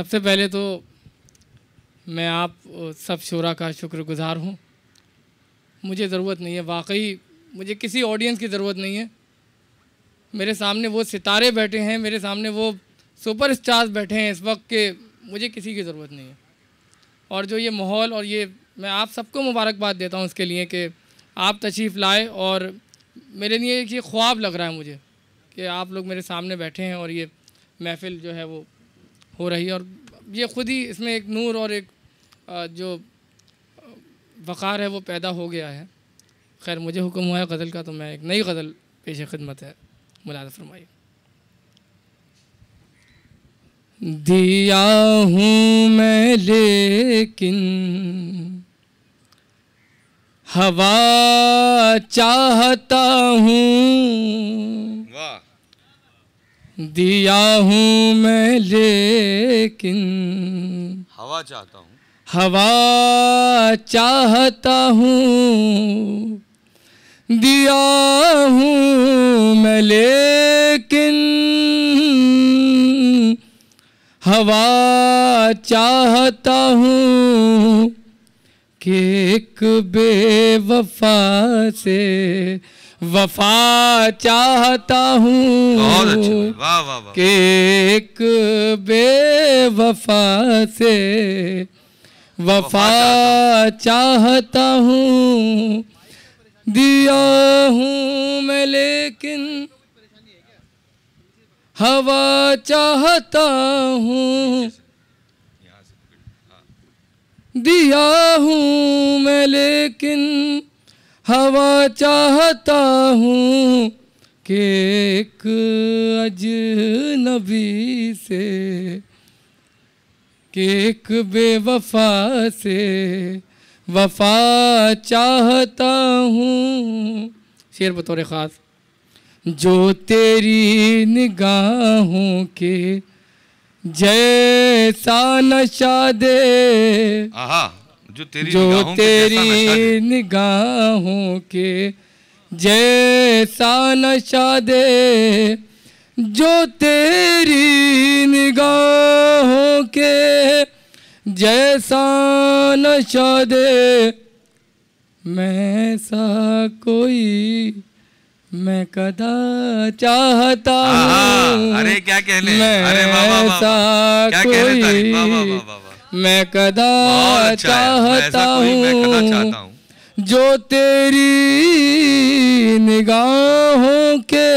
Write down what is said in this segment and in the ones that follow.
सबसे पहले तो मैं आप सब शोरा का शुक्रगुज़ार हूँ। मुझे ज़रूरत नहीं है, वाकई मुझे किसी ऑडियंस की ज़रूरत नहीं है। मेरे सामने वो सितारे बैठे हैं, मेरे सामने वो सुपर स्टार्स बैठे हैं इस वक्त के, मुझे किसी की ज़रूरत नहीं है। और जो ये माहौल और ये, मैं आप सबको मुबारकबाद देता हूँ इसके लिए कि आप तशरीफ़ लाए, और मेरे लिए ये ख्वाब लग रहा है मुझे कि आप लोग मेरे सामने बैठे हैं और ये महफ़िल जो है वो हो रही है, और ये ख़ुद ही इसमें एक नूर और एक जो वक़ार है वो पैदा हो गया है। खैर, मुझे हुक्म हुआ है गज़ल का, तो मैं एक नई गज़ल पेश खिदमत है, मुलाज़ा फरमाइए। दिया हूँ मैं लेकिन हवा चाहता हूँ, दिया हूँ मैं लेकिन हवा चाहता हूँ, हवा चाहता हूँ, दिया हूँ मैं लेकिन हवा चाहता हूँ कि एक बेवफा से वफा चाहता हूँ। बहुत अच्छा, वाह वाह वाह। कि एक बेवफा से वफा चाहता हूँ, दिया हूँ मैं लेकिन हवा चाहता हूँ, दिया हूँ मैं लेकिन हवा चाहता हूँ कि एक अजनबी से, कि एक बेवफा से वफा चाहता हूँ। शेर बतौर ख़ास। जो तेरी निगाहों के जैसा नशा दे, जो तेरी निगाहों के जैसा नशा दे, जो तेरी निगाहों के जैसा नशा दे, मैं सा कोई मैं कदा चाहता हूँ। अरे क्या कहने, अरे ऐसा कोई मैं कदा चाहता हूँ, जो तेरी निगाहों के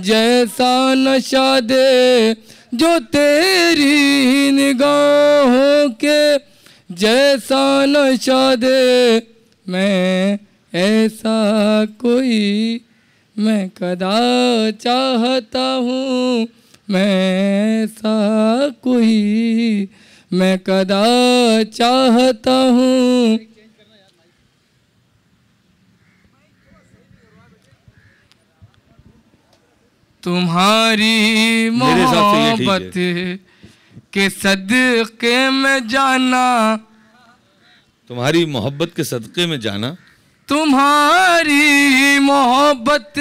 जैसा नशा दे, जो तेरी निगाहों के जैसा नशा दे, मैं ऐसा कोई मैं कदा चाहता हूँ, मैं ऐसा कोई मैं कदा चाहता हूँ। तुम्हारी मोहब्बत के सदक़े में जाना, तुम्हारी मोहब्बत के सदक़े में जाना, तुम्हारी मोहब्बत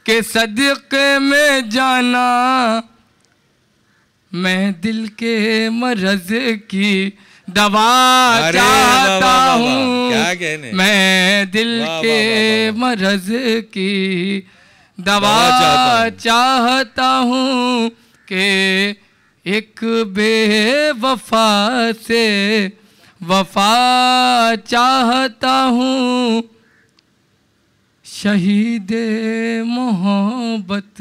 के सदक़े में जाना, मैं दिल के मर्ज़ की दवा चाहता हूँ। क्या कहने, मैं दिल के मर्ज़ की दवा चाहता हूँ कि एक बेवफा से वफा चाहता हूँ। शहीदे मोहब्बत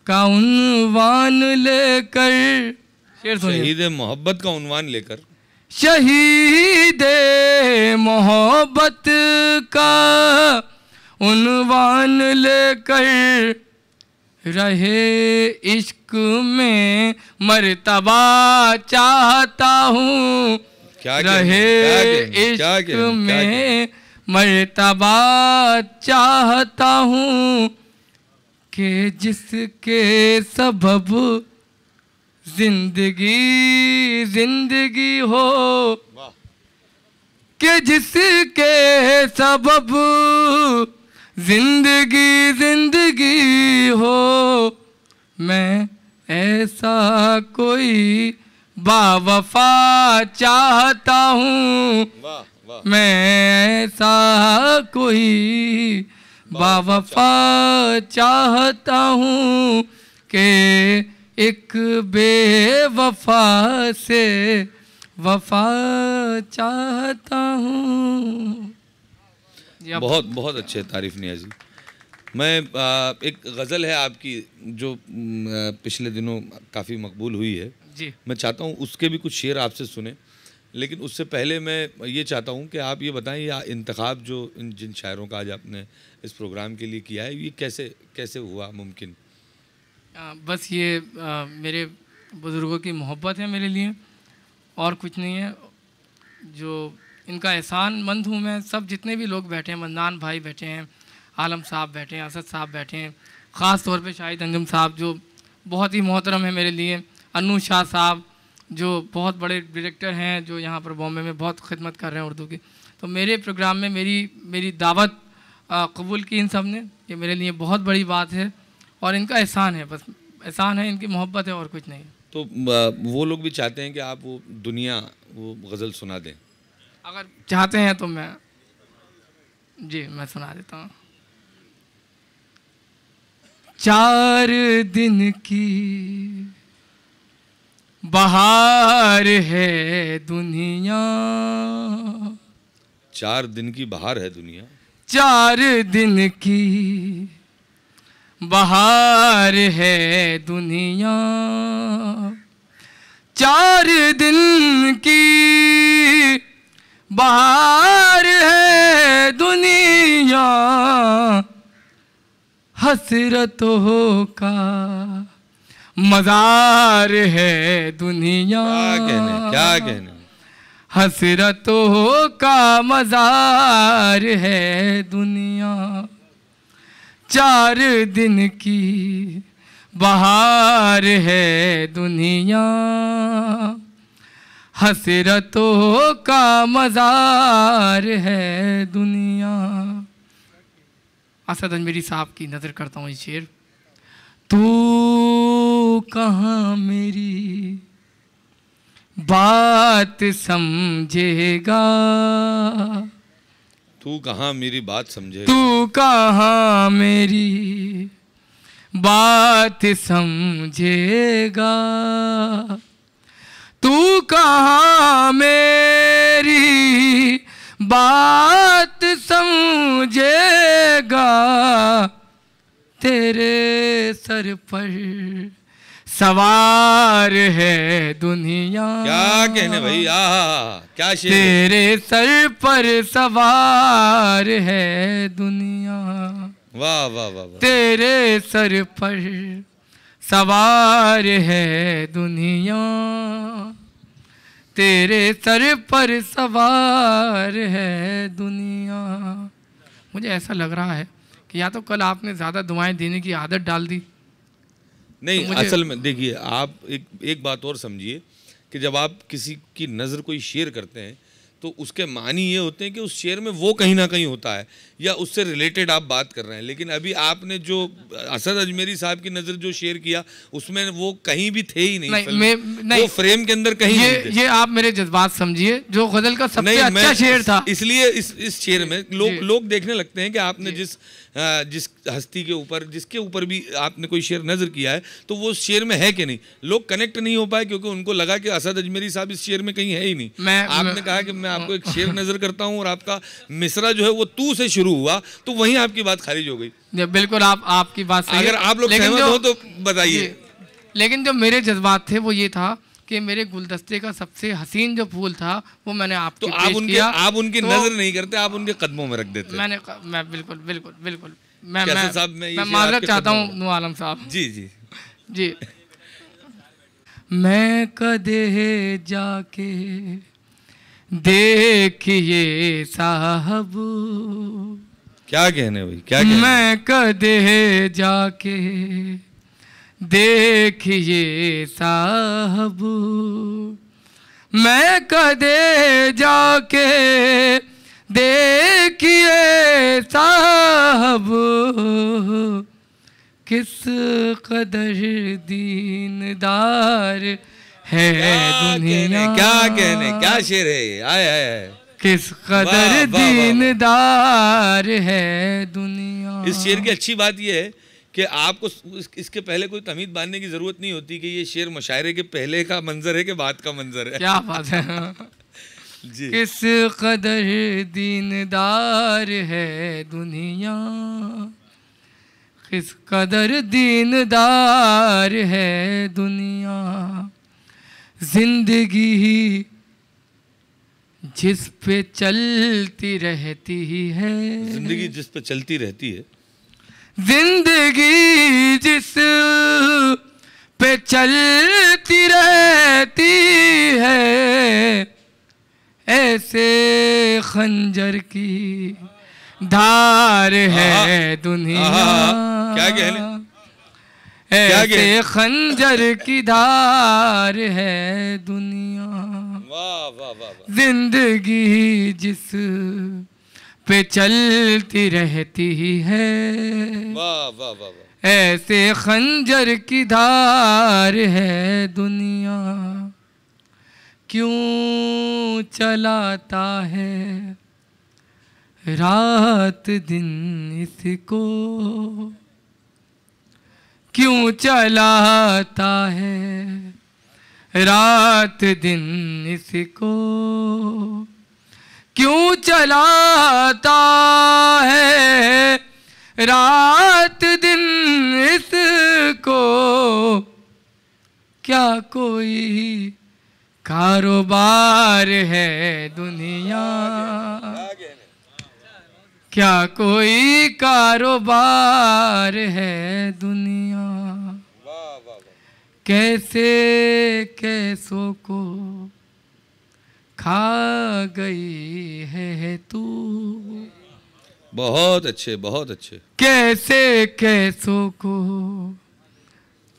का उन्वान लेकर, शहीदे मोहब्बत का उन्वान लेकर, शहीदे मोहब्बत का उन्वान लेकर, रहे इश्क में मर्तबा चाहता हूँ। रहे इश्क में मर्तबा चाहता हूँ कि जिसके सबब जिंदगी जिंदगी हो, कि जिसके सबब जिंदगी जिंदगी हो, मैं ऐसा कोई बावफा चाहता हूँ, वाह वाह, मैं ऐसा कोई बावफा चाहता हूँ कि एक बेवफा से वफा चाहता हूँ। बहुत बहुत अच्छे तारीफ नियाजी। मैं एक गज़ल है आपकी जो पिछले दिनों काफ़ी मकबूल हुई है जी। मैं चाहता हूँ उसके भी कुछ शेर आपसे सुने, लेकिन उससे पहले मैं ये चाहता हूँ कि आप ये बताएं या इंतखाब जो जिन शायरों का आज आपने इस प्रोग्राम के लिए किया है ये कैसे कैसे हुआ मुमकिन? बस ये मेरे बुज़ुर्गों की मोहब्बत है मेरे लिए और कुछ नहीं है। जो इनका एहसान मंद हूँ मैं। सब जितने भी लोग बैठे हैं, मन्नान भाई बैठे हैं, आलम साहब बैठे हैं, असद साहब बैठे हैं, ख़ास तौर पे शाहिद अंजुम साहब जो बहुत ही मोहतरम है मेरे लिए, अन्नू शाह साहब जो बहुत बड़े डायरेक्टर हैं, जो यहाँ पर बॉम्बे में बहुत खिदमत कर रहे हैं उर्दू की। तो मेरे प्रोग्राम में मेरी दावत कबूल की इन सब ने, ये मेरे लिए बहुत बड़ी बात है और इनका एहसान है, बस एहसान है, इनकी मोहब्बत है और कुछ नहीं। तो वो लोग भी चाहते हैं कि आप वो दुनिया वो गज़ल सुना दें, अगर चाहते हैं तो मैं सुना देता हूँ। 4 दिन की बहार है दुनिया, 4 दिन की बहार है दुनिया, 4 दिन की बहार है दुनिया, 4 दिन की बहार है दुनिया, हसरतों का मज़ार है दुनिया। क्या कहने हसरतों का मज़ार है दुनिया, 4 दिन की बहार है दुनिया, हसरतों का मज़ार है दुनिया। असद अजमेरी साहब की नज़र करता हूँ ये शेर। तू कहाँ मेरी बात समझेगा, तू कहाँ मेरी बात समझेगा, तू कहाँ मेरी बात समझेगा, तू कहाँ मेरी बात समझेगा, तेरे सर पर सवार है दुनिया। क्या कहने भाई, क्या शेर, तेरे सर पर सवार है दुनिया। वाह वाह वाह, तेरे सर पर सवार है दुनिया, तेरे सर पर सवार है दुनिया। मुझे ऐसा लग रहा है कि या तो कल आपने ज़्यादा दुआएं देने की आदत डाल दी। नहीं तो असल में देखिए आप एक बात और समझिए कि जब आप किसी की नज़र कोई शेर करते हैं तो उसके मानी ये होते हैं कि उस शेर में वो कहीं ना कहीं होता है या उससे रिलेटेड आप बात कर रहे हैं। लेकिन अभी आपने जो असद अजमेरी साहब की नज़र जो शेर किया उसमें वो कहीं भी थे ही नहीं, वो फ्रेम के अंदर कहीं नहीं थे। ये आप मेरे जज्बात समझिए, जो गजल का सबसे अच्छा शेर था। इसलिए इस शेर में लोग देखने लगते हैं कि आपने जिस हस्ती के ऊपर जिसके ऊपर भी आपने कोई शेर नज़र किया है तो वो शेर में है कि नहीं, लोग कनेक्ट नहीं हो पाए क्योंकि उनको लगा कि असद अजमेरी साहब इस शेर में कहीं है ही नहीं। आपने कहा कि मैं आपको एक शेर नज़र करता हूँ और आपका मिसरा जो है वो तू से शुरू हुआ तो वहीं आपकी बात खारिज हो गई। बिल्कुल आपकी बात सही है। अगर आप लोग सहमत हो तो बताइए। लेकिन जो मेरे जज्बात थे वो ये था कि मेरे गुलदस्ते का सबसे हसीन जो फूल था वो मैंने आपको पेश किया। आप उनकी नजर नहीं करते, आप उनके कदमों में रख देते। मैं बिल्कुल मैं माजरत चाहता हूँ नू आलम साहब। जी मैं कदे जाके देखिए साहब, क्या कहने भाई, क्या कहने? मैं कदे जाके देखिए साहब, मैं कदे जाके देखिए साहब, किस कदर दीनदार है दुनिया। क्या कहने, क्या शेर है ये, आए आए। किस कदर दीनदार है दुनिया। इस शेर की अच्छी बात यह है कि आपको इसके पहले कोई तमीज़ बांधने की जरूरत नहीं होती कि ये शेर मुशायरे के पहले का मंजर है कि बाद का मंजर है। क्या बात है जी। किस कदर दीनदार है दुनिया, किस कदर दीनदार है दुनिया। जिंदगी जिस पे चलती रहती है, जिंदगी जिस पे चलती रहती है, जिंदगी जिस पे चलती रहती है, ऐसे खंजर की धार है दुनिया। क्या कहने, ऐसे खंजर की धार है दुनिया। वाह वाह वाह। जिंदगी जिस पे चलती रहती है, वाह वाह वाह। ऐसे खंजर की धार है दुनिया। क्यों चलाता है रात दिन इसको, क्यों चलाता है रात दिन इसको, क्यों चलाता है रात दिन इसको। क्या कोई कारोबार है दुनिया, क्या कोई कारोबार है दुनिया। कैसे कैसों को खा गई है तू। बहुत अच्छे, बहुत अच्छे। कैसे कैसों को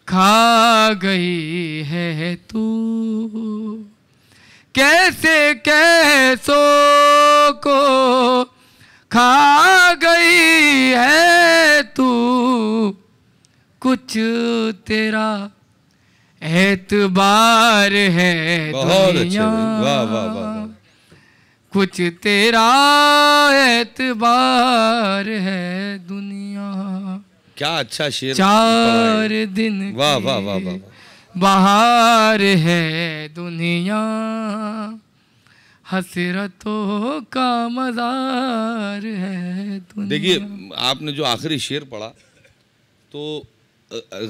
खा गई है तू, कैसे कैसों को खा गई है तू। कुछ तेरा एतबार है दुनिया, वाह वाह वाह। कुछ तेरा एतबार है दुनिया। क्या अच्छा शेर। 4 दिन वाह वाह वाह वाह। बहार है दुनिया, हसरतों का मज़ार है दुनिया। देखिए, आपने जो आखिरी शेर पढ़ा तो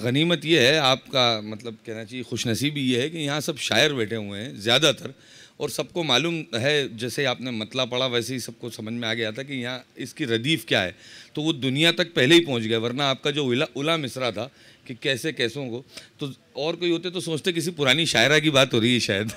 गनीमत ये है आपका, मतलब कहना चाहिए खुशनसीबी ये है कि यहाँ सब शायर बैठे हुए हैं ज़्यादातर, और सबको मालूम है, जैसे आपने मतला पढ़ा वैसे ही सबको समझ में आ गया था कि यहाँ इसकी रदीफ़ क्या है, तो वो दुनिया तक पहले ही पहुँच गया। वरना आपका जो उला मिसरा था कि कैसे कैसों को, तो और कोई होते तो सोचते किसी पुरानी शायरा की बात हो रही है शायद।